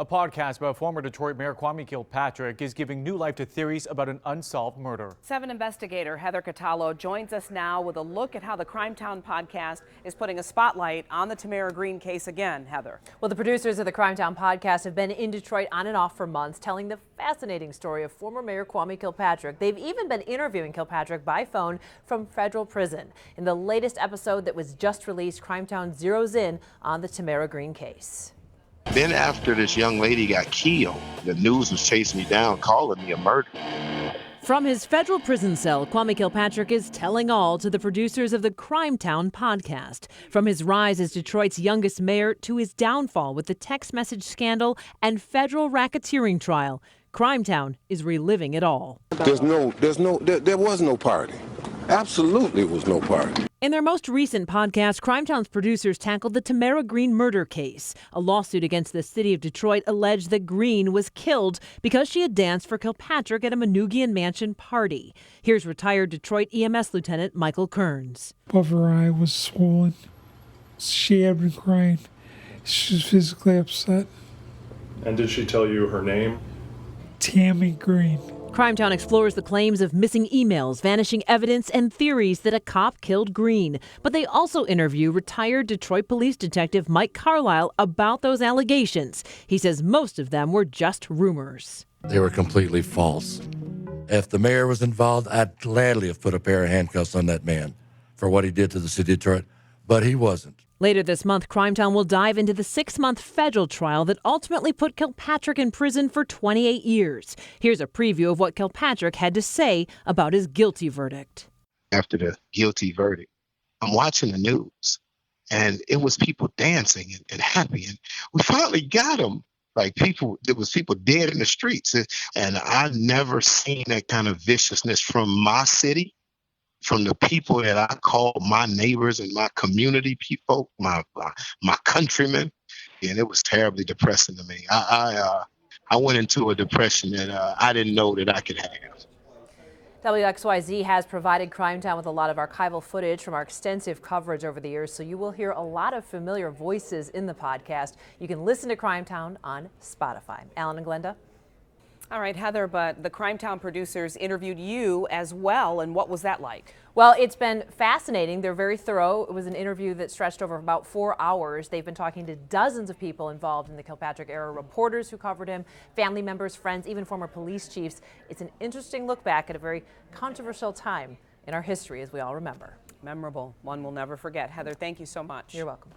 A podcast about former Detroit Mayor Kwame Kilpatrick is giving new life to theories about an unsolved murder. 7 investigator Heather Catallo joins us now with a look at how the Crimetown podcast is putting a spotlight on the Tamara Greene case again. Heather. Well, the producers of the Crimetown podcast have been in Detroit on and off for months, telling the fascinating story of former Mayor Kwame Kilpatrick. They've even been interviewing Kilpatrick by phone from federal prison. In the latest episode that was just released, Crimetown zeroes in on the Tamara Greene case. Then after this young lady got killed, the news was chasing me down, calling me a murderer. From his federal prison cell, Kwame Kilpatrick is telling all to the producers of the Crimetown podcast. From his rise as Detroit's youngest mayor to his downfall with the text message scandal and federal racketeering trial, Crimetown is reliving it all. There was no party. Absolutely was no party. In their most recent podcast, Crimetown's producers tackled the Tamara Greene murder case. A lawsuit against the city of Detroit alleged that Greene was killed because she had danced for Kilpatrick at a Manoogian Mansion party. Here's retired Detroit EMS Lieutenant Michael Kearns. Above her eye was swollen. She had been crying. She was physically upset. And did she tell you her name? Tammy Greene. Crimetown explores the claims of missing emails, vanishing evidence, and theories that a cop killed Greene. But they also interview retired Detroit police detective Mike Carlisle about those allegations. He says most of them were just rumors. They were completely false. If the mayor was involved, I'd gladly have put a pair of handcuffs on that man for what he did to the city of Detroit, but he wasn't. Later this month, Crimetown will dive into the 6-month federal trial that ultimately put Kilpatrick in prison for 28 years. Here's a preview of what Kilpatrick had to say about his guilty verdict. After the guilty verdict, I'm watching the news, and it was people dancing and happy, and we finally got him. There was people dead in the streets, and I've never seen that kind of viciousness from my city. From the people that I call my neighbors and my community people, my countrymen, and it was terribly depressing to me. I went into a depression that I didn't know that I could have. WXYZ has provided Crimetown with a lot of archival footage from our extensive coverage over the years, so you will hear a lot of familiar voices in the podcast. You can listen to Crimetown on Spotify. Alan and Glenda. All right, Heather, but the Crimetown producers interviewed you as well, and what was that like? Well, it's been fascinating. They're very thorough. It was an interview that stretched over about 4 hours. They've been talking to dozens of people involved in the Kilpatrick era, reporters who covered him, family members, friends, even former police chiefs. It's an interesting look back at a very controversial time in our history, as we all remember. Memorable. One we'll never forget. Heather, thank you so much. You're welcome.